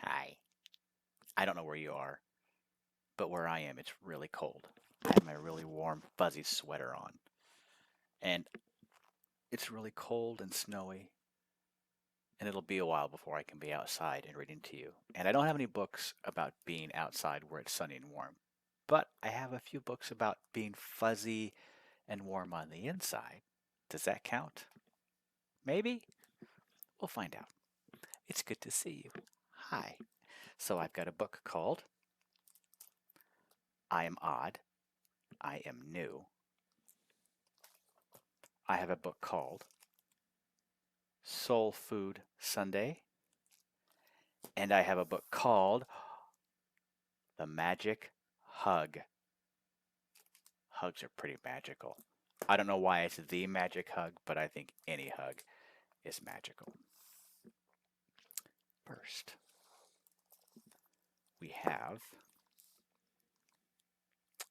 Hi. I don't know where you are, but where I am, it's really cold. I have my really warm, fuzzy sweater on. And it's really cold and snowy, and it'll be a while before I can be outside and reading to you. And I don't have any books about being outside where it's sunny and warm, but I have a few books about being fuzzy and warm on the inside. Does that count? Maybe? We'll find out. It's good to see you. Hi. So I've got a book called I Am Odd, I Am New. I have a book called Soul Food Sunday, and I have a book called The Magic Hug. Hugs are pretty magical. I don't know why it's the magic hug, but I think any hug is magical. First, we have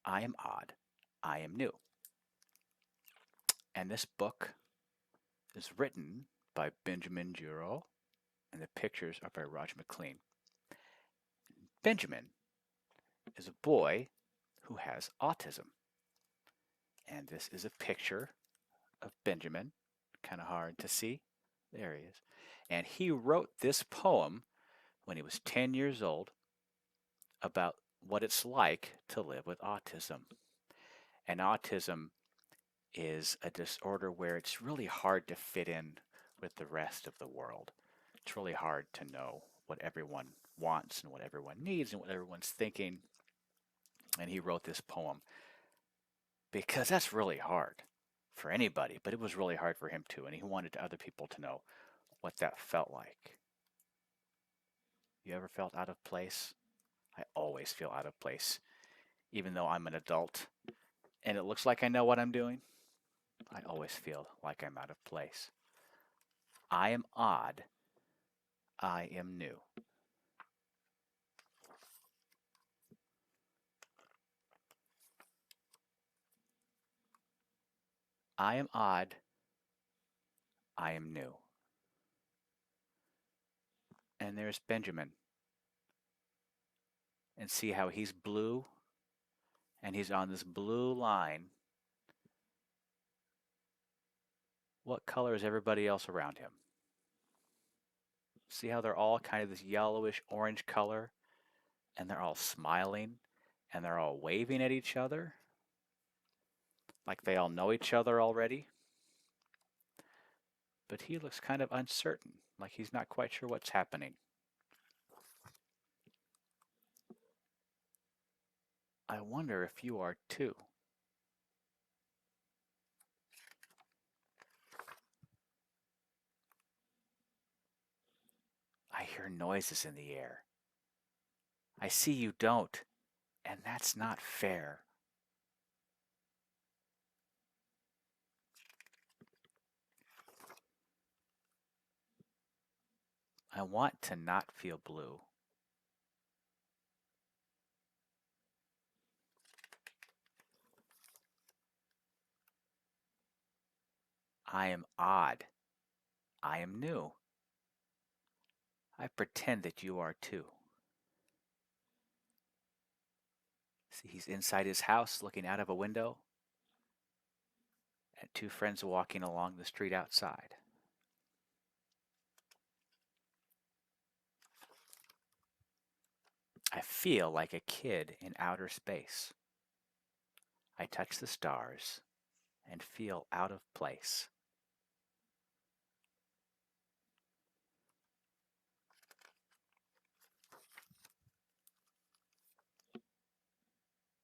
I Am Odd, I Am New. And this book is written by Benjamin Giroux, and the pictures are by Roger MacLean. Benjamin is a boy who has autism. And this is a picture of Benjamin, kind of hard to see. There he is. And he wrote this poem when he was 10 years old about what it's like to live with autism. And autism is a disorder where it's really hard to fit in with the rest of the world. It's really hard to know what everyone wants and what everyone needs and what everyone's thinking. And he wrote this poem because that's really hard for anybody, but it was really hard for him too. And he wanted other people to know what that felt like. You ever felt out of place? I always feel out of place, even though I'm an adult and it looks like I know what I'm doing. I always feel like I'm out of place. I am odd. I am new. I am odd. I am new. And there's Benjamin. And see how he's blue? And he's on this blue line. What color is everybody else around him? See how they're all kind of this yellowish orange color? And they're all smiling and they're all waving at each other like they all know each other already. But he looks kind of uncertain, like he's not quite sure what's happening. I wonder if you are too. I hear noises in the air. I see you don't, and that's not fair. I want to not feel blue. I am odd. I am new. I pretend that you are too. See, he's inside his house looking out of a window at two friends walking along the street outside. I feel like a kid in outer space. I touch the stars and feel out of place.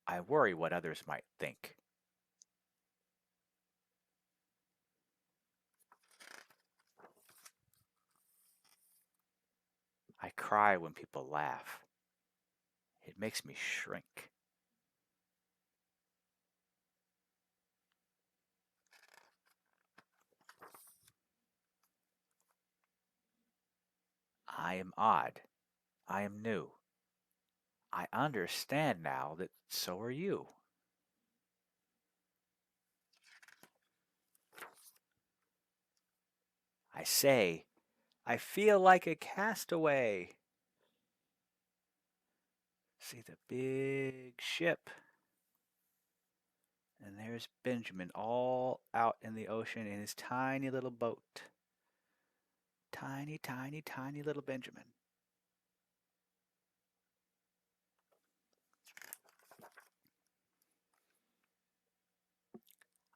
I worry what others might think. I cry when people laugh. It makes me shrink. I am odd. I am new. I understand now that so are you. I say, I feel like a castaway. See the big ship. And there's Benjamin all out in the ocean in his tiny little boat. Tiny, tiny, tiny little Benjamin.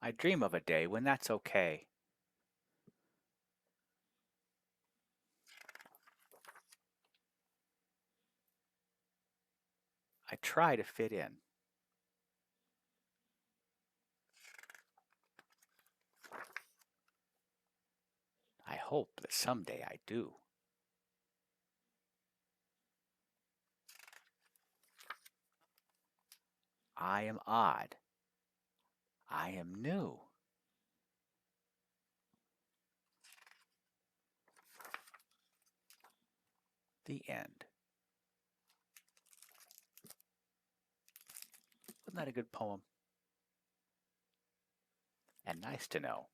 I dream of a day when that's okay. I try to fit in. I hope that someday I do. I am odd. I am new. The end. Wasn't that a good poem? And nice to know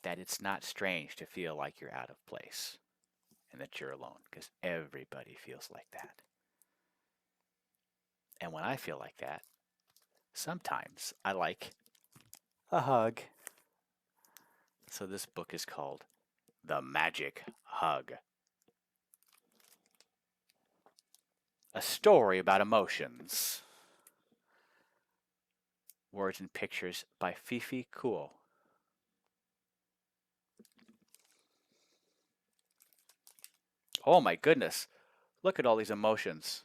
that it's not strange to feel like you're out of place and that you're alone, because everybody feels like that. And when I feel like that, sometimes I like a hug. So this book is called The Magic Hug. A story about emotions. Words and pictures by Fifi. Oh my goodness. Look at all these emotions.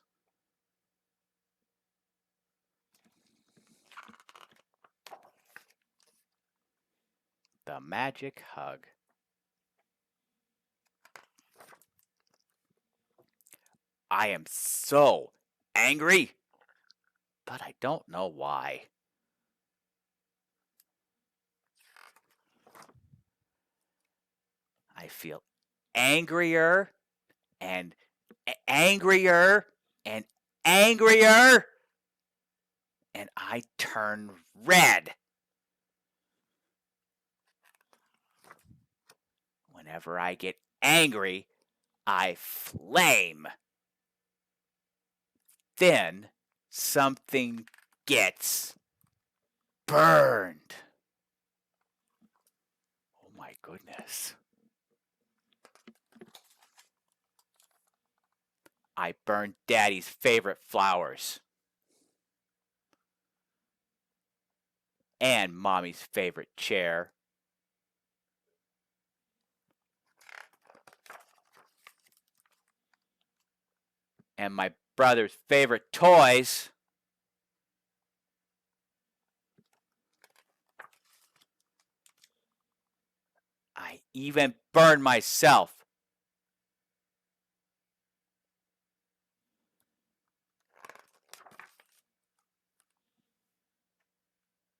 The Magic Hug. I am so angry, but I don't know why. I feel angrier and angrier and angrier, and I turn red. Whenever I get angry, I flame. Then something gets burned. Oh my goodness. I burned Daddy's favorite flowers. And Mommy's favorite chair. And my brother's favorite toys. I even burned myself.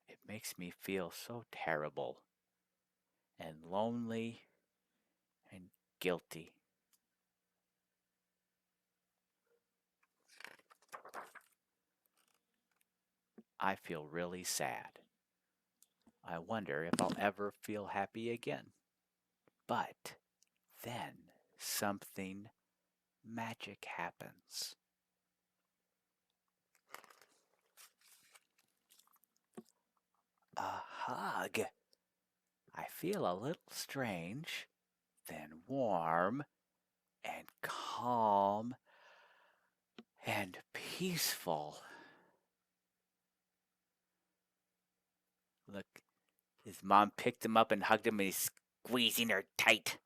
It makes me feel so terrible and lonely and guilty. I feel really sad. I wonder if I'll ever feel happy again. But then something magic happens. A hug. I feel a little strange, then warm and calm and peaceful. Look, his mom picked him up and hugged him, and he's squeezing her tight.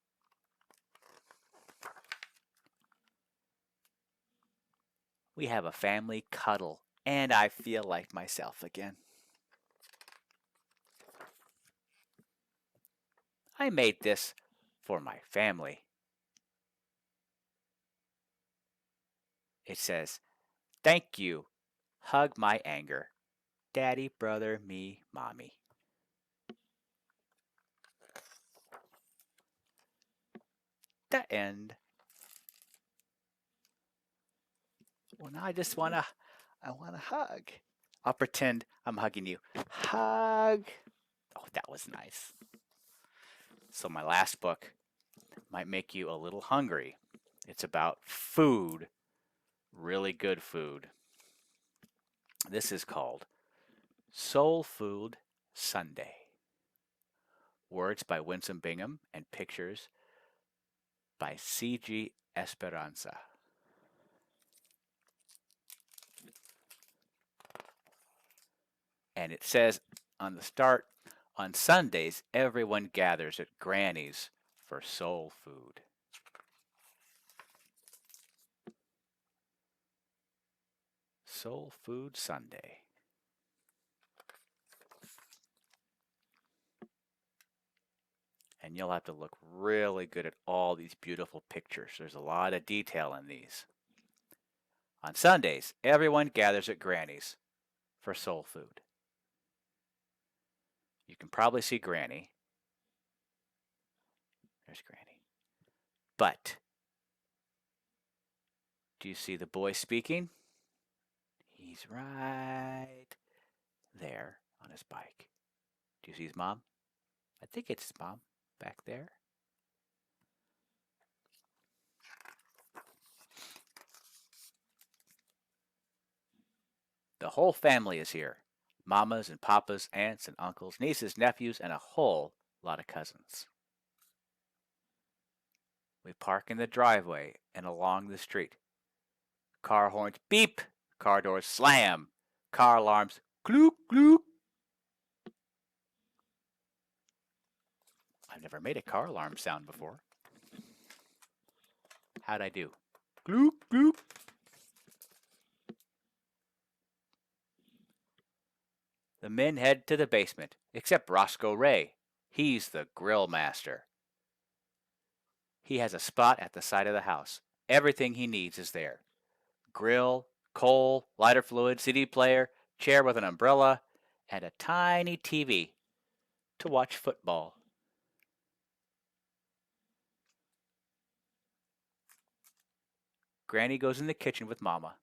We have a family cuddle, and I feel like myself again. I made this for my family. It says, "Thank you. Hug my anger. Daddy, brother, me, mommy." The end. Well, now I want to hug. I'll pretend I'm hugging you. Hug. Oh, that was nice. So my last book might make you a little hungry. It's about food. really good food. This is called Soul Food Sunday. Words by Winsome Bingham and pictures by C.G. Esperanza. And it says on the start, on Sundays, everyone gathers at Granny's for soul food. Soul Food Sunday. And you'll have to look really good at all these beautiful pictures. There's a lot of detail in these. On Sundays, everyone gathers at Granny's for soul food. You can probably see Granny. There's Granny. But do you see the boy speaking? He's right there on his bike. Do you see his mom? I think it's his mom back there. The whole family is here. Mamas and papas, aunts and uncles, nieces, nephews, and a whole lot of cousins. We park in the driveway and along the street. Car horns beep, car doors slam, car alarms gloop gloop. I've never made a car alarm sound before. How'd I do? Gloop gloop. The men head to the basement, except Roscoe Ray. He's the grill master. He has a spot at the side of the house. Everything he needs is there. Grill, coal, lighter fluid, CD player, chair with an umbrella, and a tiny TV to watch football. Granny goes in the kitchen with Mama,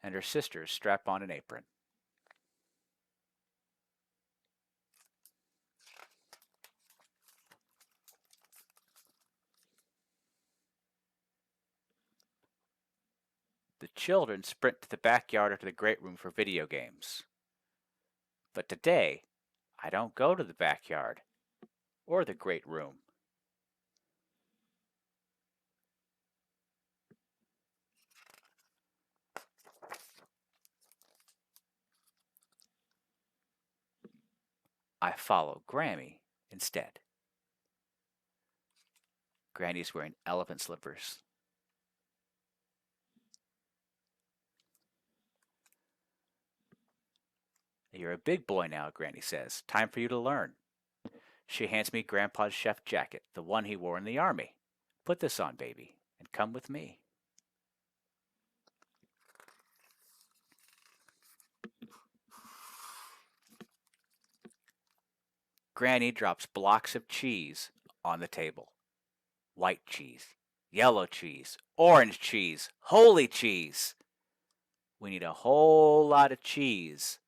and her sisters strap on an apron. The children sprint to the backyard or to the great room for video games. But today, I don't go to the backyard or the great room. I follow Grammy instead. Granny's wearing elephant slippers. You're a big boy now, Granny says. Time for you to learn. She hands me Grandpa's chef jacket, the one he wore in the army. Put this on, baby, and come with me. Granny drops blocks of cheese on the table. White cheese, yellow cheese, orange cheese, holy cheese. We need a whole lot of cheese.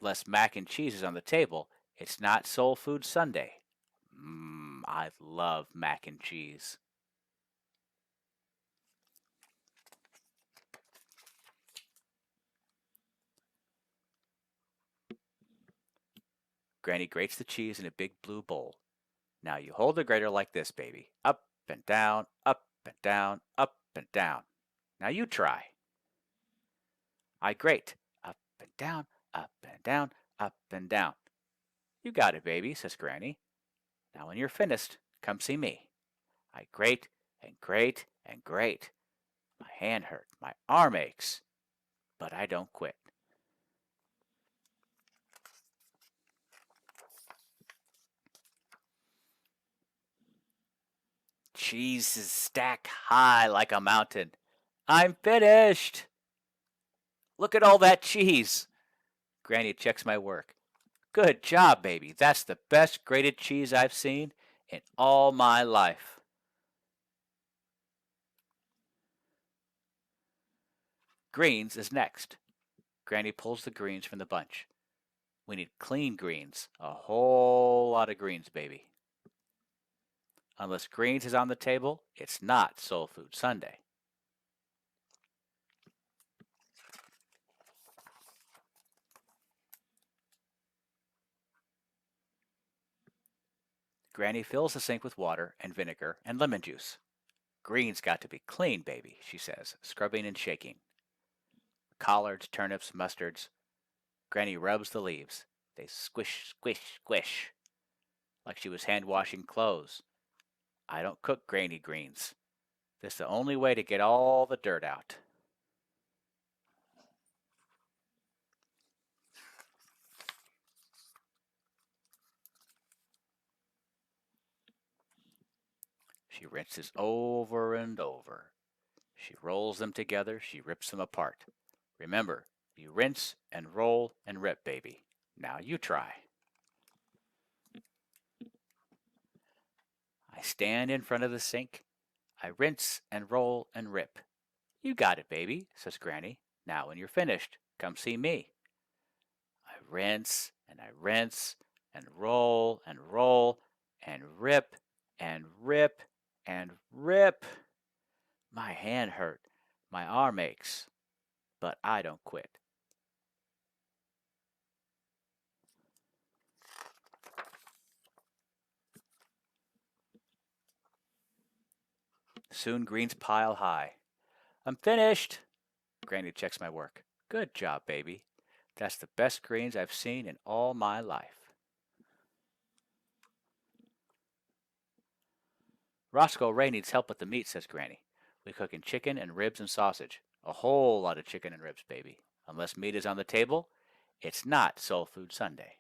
Unless mac and cheese is on the table, it's not Soul Food Sunday. I love mac and cheese. Granny grates the cheese in a big blue bowl. Now you hold the grater like this, baby. Up and down, up and down, up and down. Now you try. I grate. Up and down, up and down, up and down. You got it, baby, says Granny. Now when you're finished, come see me. I grate and grate and grate. My hand hurts, my arm aches, but I don't quit. Cheese is stacked high like a mountain. I'm finished. Look at all that cheese. Granny checks my work. Good job, baby. That's the best grated cheese I've seen in all my life. Greens is next. Granny pulls the greens from the bunch. We need clean greens. A whole lot of greens, baby. Unless greens is on the table, it's not Soul Food Sunday. Granny fills the sink with water and vinegar and lemon juice. Greens got to be clean, baby, she says, scrubbing and shaking. Collards, turnips, mustards. Granny rubs the leaves. They squish, squish, squish, like she was hand washing clothes. I don't cook grainy greens. This is the only way to get all the dirt out. She rinses over and over. She rolls them together. She rips them apart. Remember, you rinse and roll and rip, baby. Now you try. I stand in front of the sink. I rinse and roll and rip. You got it, baby, says Granny. Now when you're finished, come see me. I rinse and roll and roll and rip and rip and rip. My hand hurt. My arm aches. But I don't quit. Soon greens pile high. I'm finished. Granny checks my work. Good job, baby. That's the best greens I've seen in all my life. Roscoe Ray needs help with the meat, says Granny. We cooking chicken and ribs and sausage. A whole lot of chicken and ribs, baby. Unless meat is on the table, it's not Soul Food Sunday.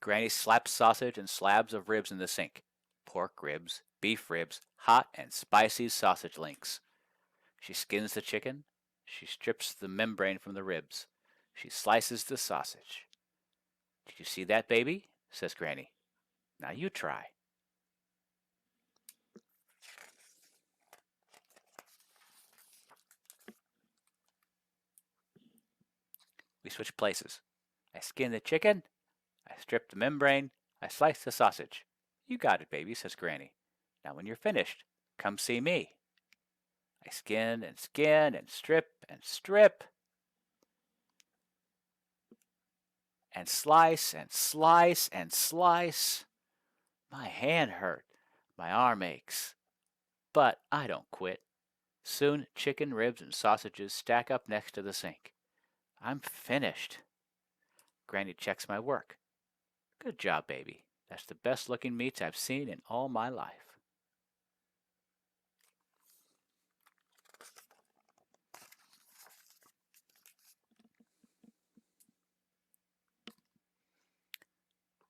Granny slaps sausage and slabs of ribs in the sink. Pork ribs, beef ribs, hot and spicy sausage links. She skins the chicken. She strips the membrane from the ribs. She slices the sausage. Did you see that, baby? Says Granny. Now you try. We switch places. I skin the chicken. I strip the membrane. I slice the sausage. You got it, baby, says Granny. Now when you're finished, come see me. I skin and strip and strip. And slice and slice and slice. My hand hurt. My arm aches. But I don't quit. Soon chicken, ribs, and sausages stack up next to the sink. I'm finished. Granny checks my work. Good job, baby. That's the best looking meats I've seen in all my life.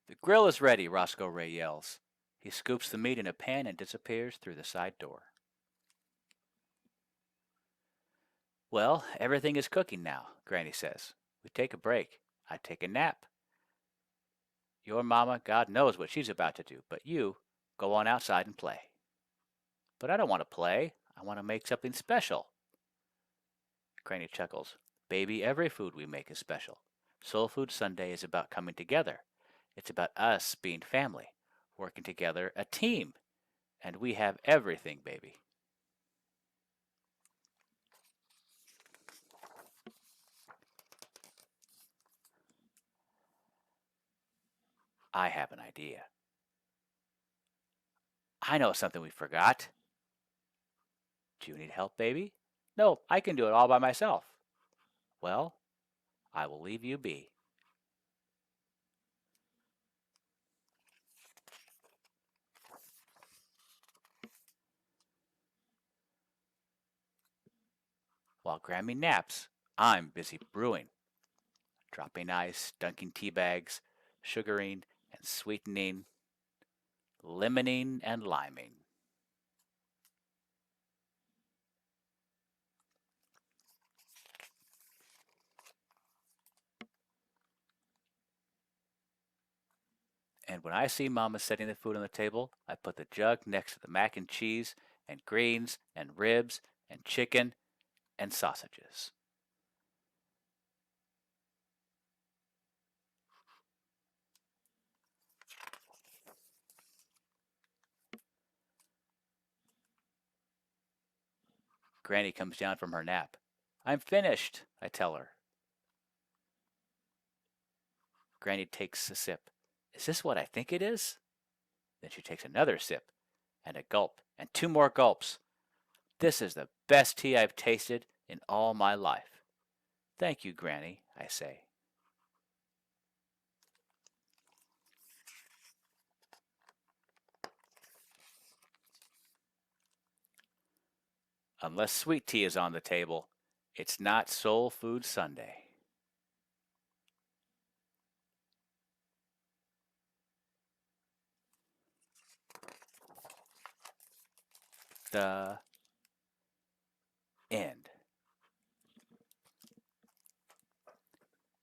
The grill is ready, Roscoe Ray yells. He scoops the meat in a pan and disappears through the side door. Well, everything is cooking now, Granny says. We take a break. I take a nap. Your mama, God knows what she's about to do, but you go on outside and play. But I don't want to play. I want to make something special. Granny chuckles. Baby, every food we make is special. Soul Food Sunday is about coming together. It's about us being family, working together, a team. And we have everything, baby. I have an idea. I know something we forgot. Do you need help, baby? No, I can do it all by myself. Well, I will leave you be. While Grammy naps, I'm busy brewing, dropping ice, dunking tea bags, sugaring and sweetening, lemoning and liming. And when I see Mama setting the food on the table, I put the jug next to the mac and cheese and greens and ribs and chicken and sausages. Granny comes down from her nap. I'm finished, I tell her. Granny takes a sip. Is this what I think it is? Then she takes another sip, and a gulp, and 2 more gulps. This is the best tea I've tasted in all my life. Thank you, Granny, I say. Unless sweet tea is on the table, it's not Soul Food Sunday. The end.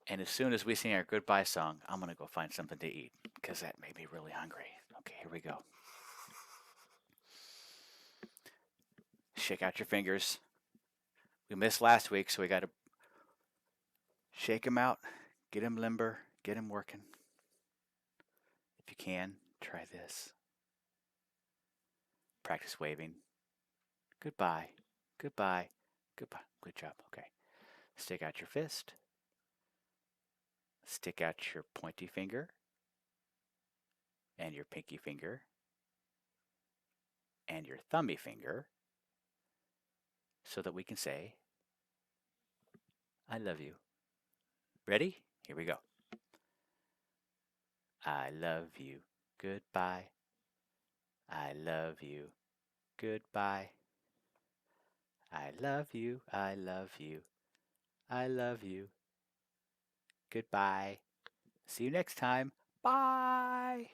And as soon as we sing our goodbye song, I'm going to go find something to eat because that made me really hungry. Okay, here we go. Shake out your fingers. We missed last week, so we got to shake them out, get them limber, get them working. If you can, try this. Practice waving. Goodbye, goodbye, goodbye. Good job. Okay. Stick out your fist. Stick out your pointy finger and your pinky finger and your thumby finger so that we can say, I love you. Ready? Here we go. I love you. Goodbye. I love you. Goodbye. I love you. I love you. I love you. Goodbye. See you next time. Bye.